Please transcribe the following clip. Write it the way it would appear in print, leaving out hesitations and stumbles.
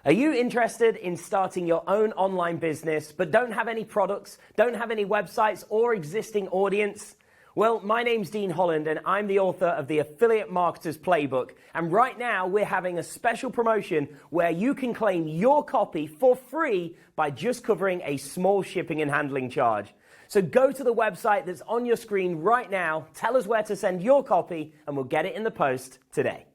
Are you interested in starting your own online business but don't have any products, don't have any websites or existing audience? Well, my name's Dean Holland and I'm the author of the Affiliate Marketer's Playbook. And right now we're having a special promotion where you can claim your copy for free by just covering a small shipping and handling charge. So go to the website that's on your screen right now, tell us where to send your copy, and we'll get it in the post today.